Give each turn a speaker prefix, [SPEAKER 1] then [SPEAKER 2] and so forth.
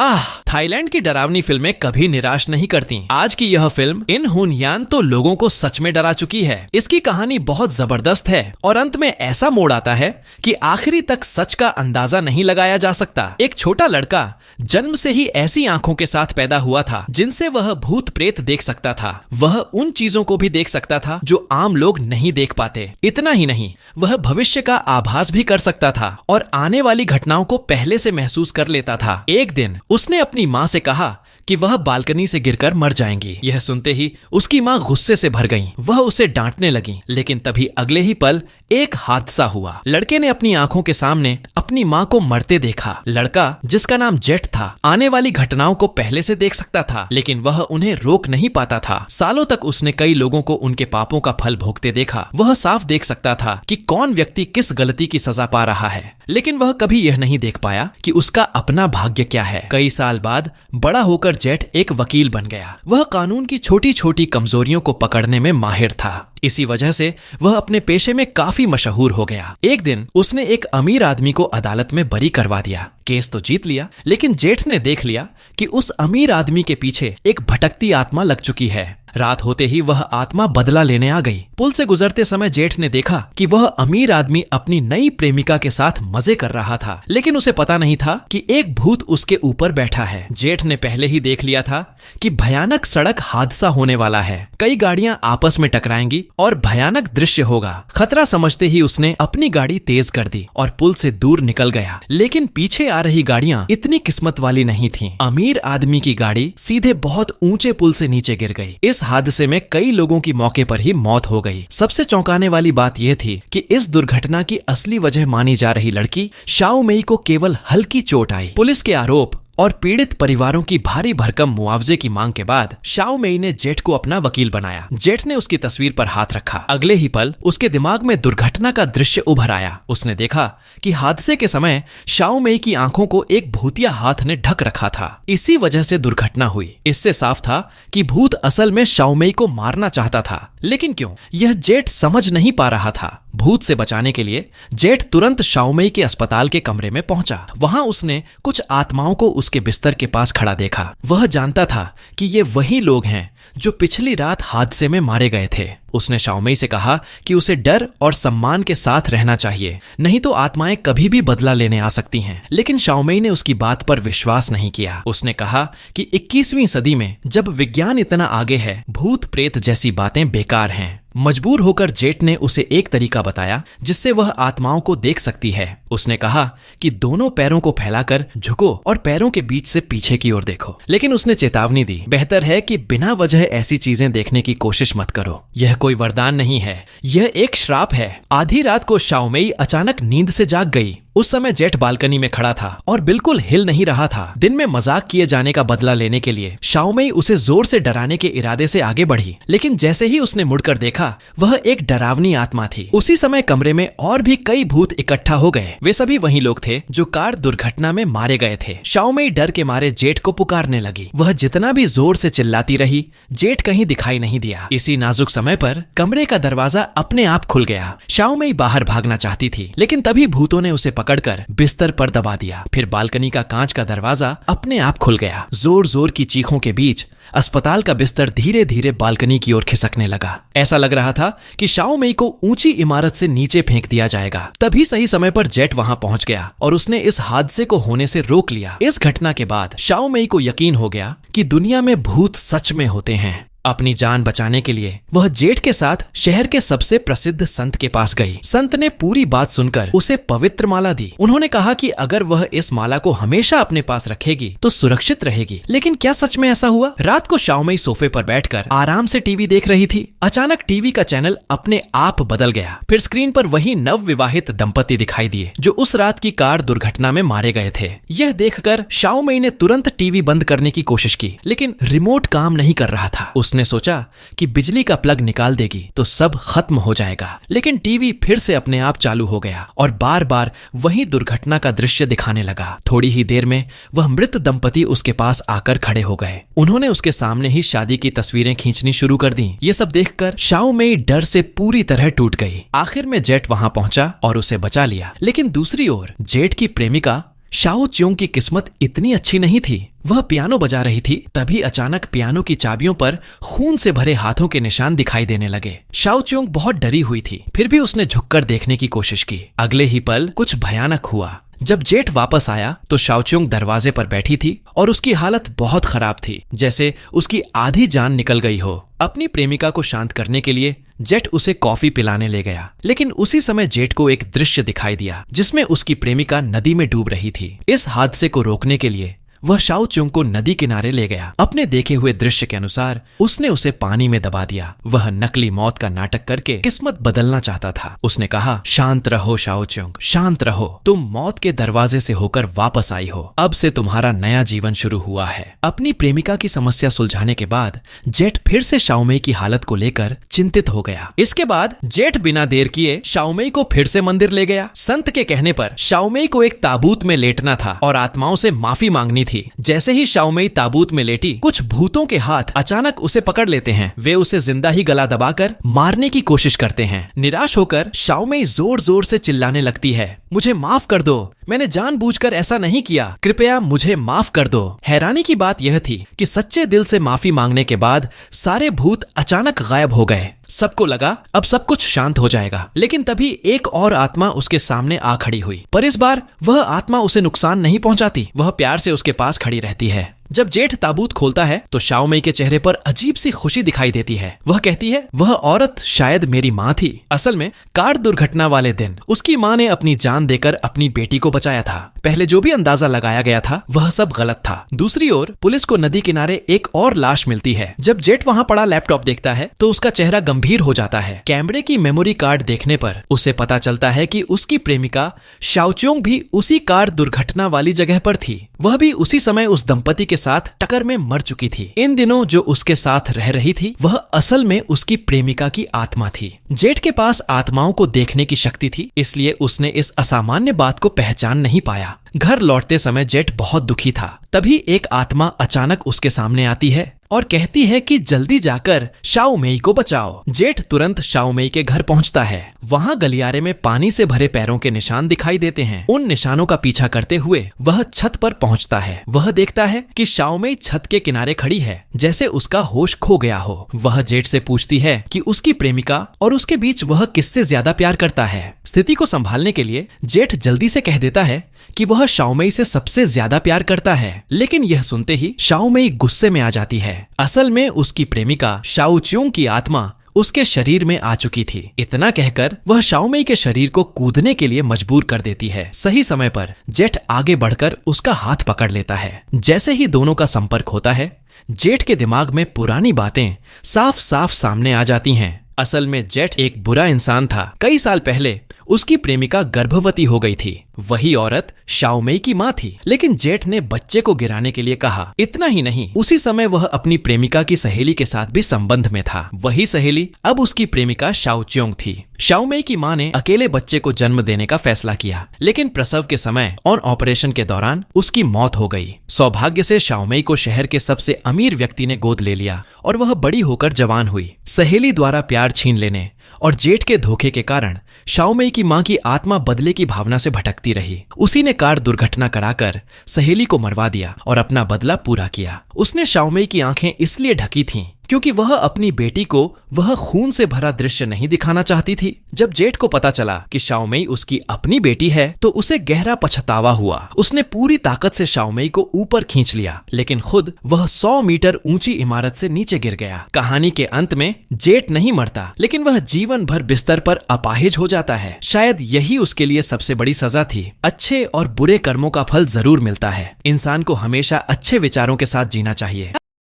[SPEAKER 1] Thailand की डरावनी फिल्में कभी निराश नहीं करती। आज की यह फिल्म इन हुनयान तो लोगों को सच में डरा चुकी है। इसकी कहानी बहुत जबरदस्त है और अंत में ऐसा मोड़ आता है कि आखिरी तक सच का अंदाजा नहीं लगाया जा सकता। एक छोटा लड़का जन्म से ही ऐसी आंखों के साथ पैदा हुआ था जिनसे वह भूत प्रेत देख सकता था। वह उन चीजों को भी देख सकता था जो आम लोग नहीं देख पाते। इतना ही नहीं, वह भविष्य का आभास भी कर सकता था और आने वाली घटनाओं को पहले से महसूस कर लेता था। एक दिन उसने अपनी माँ से कहा कि वह बालकनी से गिरकर मर जाएंगी। यह सुनते ही उसकी माँ गुस्से से भर गईं। वह उसे डांटने लगी, लेकिन तभी अगले ही पल एक हादसा हुआ। लड़के ने अपनी आंखों के सामने अपनी माँ को मरते देखा। लड़का, जिसका नाम जेट था, आने वाली घटनाओं को पहले से देख सकता था, लेकिन वह उन्हें रोक नहीं पाता था। सालों तक उसने कई लोगों को उनके पापों का फल भोगते देखा। वह साफ देख सकता था कि कौन व्यक्ति किस गलती की सजा पा रहा है, लेकिन वह कभी यह नहीं देख पाया कि उसका अपना भाग्य क्या है। कई साल बाद बड़ा होकर जेट एक वकील बन गया। वह कानून की छोटी छोटी कमजोरियों को पकड़ने में माहिर था। इसी वजह से वह अपने पेशे में काफी मशहूर हो गया। एक दिन उसने एक अमीर आदमी को अदालत में बरी करवा दिया। केस तो जीत लिया, लेकिन जेठ ने देख लिया कि उस अमीर आदमी के पीछे एक भटकती आत्मा लग चुकी है। रात होते ही वह आत्मा बदला लेने आ गई। पुल से गुजरते समय जेठ ने देखा कि वह अमीर आदमी अपनी नई प्रेमिका के साथ मजे कर रहा था, लेकिन उसे पता नहीं था कि एक भूत उसके ऊपर बैठा है। जेठ ने पहले ही देख लिया था कि भयानक सड़क हादसा होने वाला है। कई गाड़ियां आपस में टकराएंगी और भयानक दृश्य होगा। खतरा समझते ही उसने अपनी गाड़ी तेज कर दी और पुल से दूर निकल गया। लेकिन पीछे आ रही गाड़ियां इतनी किस्मत वाली नहीं थीं। अमीर आदमी की गाड़ी सीधे बहुत ऊंचे पुल से नीचे गिर गई। इस हादसे में कई लोगों की मौके पर ही मौत हो गई। सबसे चौंकाने वाली बात यह थी कि इस दुर्घटना की असली वजह मानी जा रही लड़की शाओ मेई को केवल हल्की चोट आई। पुलिस के आरोप और पीड़ित परिवारों की भारी भरकम मुआवजे की मांग के बाद शाओ मेई ने जेठ को अपना वकील बनाया। जेठ ने उसकी तस्वीर पर हाथ रखा। अगले ही पल उसके दिमाग में दुर्घटना का दृश्य उभर आया। उसने देखा कि हादसे के समय शाओ मेई की आंखों को एक भूतिया हाथ ने ढक रखा था। इसी वजह से दुर्घटना हुई। इससे साफ था कि भूत असल में शाओ मेई को मारना चाहता था, लेकिन क्यों, यह जेठ समझ नहीं पा रहा था। भूत से बचाने के लिए जेठ तुरंत शाओ मेई के अस्पताल के कमरे में पहुंचा। वहां उसने कुछ आत्माओं को उसके बिस्तर के पास खड़ा देखा। वह जानता था कि ये वही लोग हैं जो पिछली रात हादसे में मारे गए थे। उसने शाओ मेई से कहा कि उसे डर और सम्मान के साथ रहना चाहिए, नहीं तो आत्माएं कभी भी बदला लेने आ सकती हैं। लेकिन शाओ मेई ने उसकी बात पर विश्वास नहीं किया। उसने कहा कि 21वीं सदी में जब विज्ञान इतना आगे है, भूत प्रेत जैसी बातें बेकार हैं। मजबूर होकर जेठ ने उसे एक तरीका बताया जिससे वह आत्माओं को देख सकती है। उसने कहा कि दोनों पैरों को फैलाकर झुको और पैरों के बीच से पीछे की ओर देखो। लेकिन उसने चेतावनी दी, बेहतर है कि बिना वजह ऐसी चीजें देखने की कोशिश मत करो। यह कोई वरदान नहीं है, यह एक श्राप है। आधी रात को शाओ मेई अचानक नींद से जाग गई। उस समय जेठ बालकनी में खड़ा था और बिल्कुल हिल नहीं रहा था। दिन में मजाक किए जाने का बदला लेने के लिए शाओ मेई उसे जोर से डराने के इरादे से आगे बढ़ी, लेकिन जैसे ही उसने मुड़कर देखा, वह एक डरावनी आत्मा थी। उसी समय कमरे में और भी कई भूत इकट्ठा हो गए। वे सभी वही लोग थे जो कार दुर्घटना में मारे गए थे। शाओ मेई डर के मारे जेठ को पुकारने लगी। वह जितना भी जोर से चिल्लाती रही, जेठ कहीं दिखाई नहीं दिया। इसी नाजुक समय पर कमरे का दरवाजा अपने आप खुल गया। शाओ मेई बाहर भागना चाहती थी, लेकिन तभी भूतों ने उसे पकड़कर बिस्तर पर दबा दिया। फिर बालकनी का कांच का दरवाजा अपने आप खुल गया। जोर जोर की चीखों के बीच अस्पताल का बिस्तर धीरे धीरे बालकनी की ओर खिसकने लगा। ऐसा लग रहा था कि शाओ मेई को ऊंची इमारत से नीचे फेंक दिया जाएगा। तभी सही समय पर जेट वहां पहुंच गया और उसने इस हादसे को होने से रोक लिया। इस घटना के बाद शाओ मेई को यकीन हो गया कि दुनिया में भूत सच में होते हैं। अपनी जान बचाने के लिए वह जेठ के साथ शहर के सबसे प्रसिद्ध संत के पास गई। संत ने पूरी बात सुनकर उसे पवित्र माला दी। उन्होंने कहा कि अगर वह इस माला को हमेशा अपने पास रखेगी तो सुरक्षित रहेगी। लेकिन क्या सच में ऐसा हुआ? रात को शाओ मेई सोफे पर बैठकर आराम से टीवी देख रही थी। अचानक टीवी का चैनल अपने आप बदल गया। फिर स्क्रीन पर वही नव विवाहित दंपति दिखाई दिए जो उस रात की कार दुर्घटना में मारे गए थे। यह देखकर शाओ मेई ने तुरंत टीवी बंद करने की कोशिश की, लेकिन रिमोट काम नहीं कर रहा था। उसने सोचा कि बिजली का प्लग निकाल देगी तो सब खत्म हो जाएगा, लेकिन टीवी फिर से अपने आप चालू हो गया और बार बार वही दुर्घटना का दृश्य दिखाने लगा। थोड़ी ही देर में वह मृत दंपति उसके पास आकर खड़े हो गए। उन्होंने उसके सामने ही शादी की तस्वीरें खींचनी शुरू कर दी। ये सब देखकर शाओ मेई डर से पूरी तरह टूट गई। आखिर में जेट वहां पहुंचा और उसे बचा लिया, लेकिन दूसरी ओर जेट की प्रेमिका शाओ च्योंग की किस्मत इतनी अच्छी नहीं थी। वह पियानो बजा रही थी, तभी अचानक पियानो की चाबियों पर खून से भरे हाथों के निशान दिखाई देने लगे। शाओ च्योंग बहुत डरी हुई थी, फिर भी उसने झुककर देखने की कोशिश की। अगले ही पल कुछ भयानक हुआ। जब जेठ वापस आया तो शाओ च्योंग दरवाजे पर बैठी थी और उसकी हालत बहुत खराब थी, जैसे उसकी आधी जान निकल गई हो। अपनी प्रेमिका को शांत करने के लिए जेठ उसे कॉफी पिलाने ले गया, लेकिन उसी समय जेठ को एक दृश्य दिखाई दिया जिसमें उसकी प्रेमिका नदी में डूब रही थी। इस हादसे को रोकने के लिए वह शाओ च्योंग को नदी किनारे ले गया। अपने देखे हुए दृश्य के अनुसार उसने उसे पानी में दबा दिया। वह नकली मौत का नाटक करके किस्मत बदलना चाहता था। उसने कहा, शांत रहो शाओ च्योंग, शांत रहो। तुम मौत के दरवाजे से होकर वापस आई हो। अब से तुम्हारा नया जीवन शुरू हुआ है। अपनी प्रेमिका की समस्या सुलझाने के बाद जेठ फिर से शाओमेई की हालत को लेकर चिंतित हो गया। इसके बाद जेठ बिना देर किए शाओमेई को फिर से मंदिर ले गया। संत के कहने पर शाओमेई को एक ताबूत में लेटना था और आत्माओं से माफी मांगनी थी। जैसे ही शाओमेई ताबूत में लेटी, कुछ भूतों के हाथ अचानक उसे पकड़ लेते हैं। वे उसे जिंदा ही गला दबाकर मारने की कोशिश करते हैं। निराश होकर शाओमेई जोर जोर से चिल्लाने लगती है, मुझे माफ कर दो, मैंने जानबूझकर ऐसा नहीं किया, कृपया मुझे माफ कर दो। हैरानी की बात यह थी कि सच्चे दिल से माफी मांगने के बाद सारे भूत अचानक गायब हो गए। सबको लगा अब सब कुछ शांत हो जाएगा, लेकिन तभी एक और आत्मा उसके सामने आ खड़ी हुई। पर इस बार वह आत्मा उसे नुकसान नहीं पहुंचाती, वह प्यार से उसके पास खड़ी रहती है। जब जेठ ताबूत खोलता है तो शाओमेई के चेहरे पर अजीब सी खुशी दिखाई देती है। वह कहती है, वह औरत शायद मेरी माँ थी। असल में कार दुर्घटना वाले दिन उसकी माँ ने अपनी जान देकर अपनी बेटी को बचाया था। पहले जो भी अंदाजा लगाया गया था वह सब गलत था। दूसरी ओर पुलिस को नदी किनारे एक और लाश मिलती है। जब जेठ वहाँ पड़ा लैपटॉप देखता है तो उसका चेहरा गंभीर हो जाता है। कैमरे की मेमोरी कार्ड देखने पर उसे पता चलता है कि उसकी प्रेमिका शाओ च्योंग भी उसी कार दुर्घटना वाली जगह पर थी। वह भी उसी समय उस दंपति के साथ टक्कर में मर चुकी थी। इन दिनों जो उसके साथ रह रही थी वह असल में उसकी प्रेमिका की आत्मा थी। जेठ के पास आत्माओं को देखने की शक्ति थी, इसलिए उसने इस असामान्य बात को पहचान नहीं पाया। घर लौटते समय जेठ बहुत दुखी था। तभी एक आत्मा अचानक उसके सामने आती है और कहती है कि जल्दी जाकर शाओमेई को बचाओ। जेठ तुरंत शाओमेई के घर पहुंचता है। वहां गलियारे में पानी से भरे पैरों के निशान दिखाई देते हैं। उन निशानों का पीछा करते हुए वह छत पर पहुंचता है। वह देखता है कि शाओमेई छत के किनारे खड़ी है, जैसे उसका होश खो गया हो। वह जेठ से पूछती है कि उसकी प्रेमिका और उसके बीच वह किससे ज्यादा प्यार करता है। स्थिति को संभालने के लिए जेठ जल्दी से कह देता है कि वह शाओमेई से सबसे ज्यादा प्यार करता है, लेकिन यह सुनते ही शाओमेई गुस्से में आ जाती है। असल में उसकी प्रेमिका शाओ च्योंग की आत्मा उसके शरीर में आ चुकी थी। इतना कहकर वह शाओमेई के शरीर को कूदने के लिए मजबूर कर देती है। सही समय पर जेठ आगे बढ़कर उसका हाथ पकड़ लेता है। जैसे ही दोनों का संपर्क होता है, जेठ के दिमाग में पुरानी बातें साफ साफ सामने आ जाती हैं। असल में जेठ एक बुरा इंसान था। कई साल पहले उसकी प्रेमिका गर्भवती हो गई थी। वही औरत शाओमेई की माँ थी, लेकिन जेठ ने बच्चे को गिराने के लिए कहा। इतना ही नहीं, उसी समय वह अपनी प्रेमिका की सहेली के साथ भी संबंध में था। वही सहेली अब उसकी प्रेमिका शाओ च्योंग थी। शाओमेई की माँ ने अकेले बच्चे को जन्म देने का फैसला किया, लेकिन प्रसव के समय और ऑपरेशन के दौरान उसकी मौत हो गई। सौभाग्य से शाओमेई को शहर के सबसे अमीर व्यक्ति ने गोद ले लिया और वह बड़ी होकर जवान हुई। सहेली द्वारा प्यार छीन लेने और जेठ के धोखे के कारण शाओमेई की मां की आत्मा बदले की भावना से भटकती रही। उसी ने कार दुर्घटना कराकर सहेली को मरवा दिया और अपना बदला पूरा किया। उसने शाओमेई की आंखें इसलिए ढकी थीं क्योंकि वह अपनी बेटी को वह खून से भरा दृश्य नहीं दिखाना चाहती थी। जब जेठ को पता चला कि शाओमेई उसकी अपनी बेटी है तो उसे गहरा पछतावा हुआ। उसने पूरी ताकत से शाओमेई को ऊपर खींच लिया, लेकिन खुद वह 100 मीटर ऊंची इमारत से नीचे गिर गया। कहानी के अंत में जेठ नहीं मरता, लेकिन वह जीवन भर बिस्तर पर अपाहिज हो जाता है। शायद यही उसके लिए सबसे बड़ी सजा थी। अच्छे और बुरे कर्मों का फल जरूर मिलता है। इंसान को हमेशा अच्छे विचारों के साथ जीना चाहिए।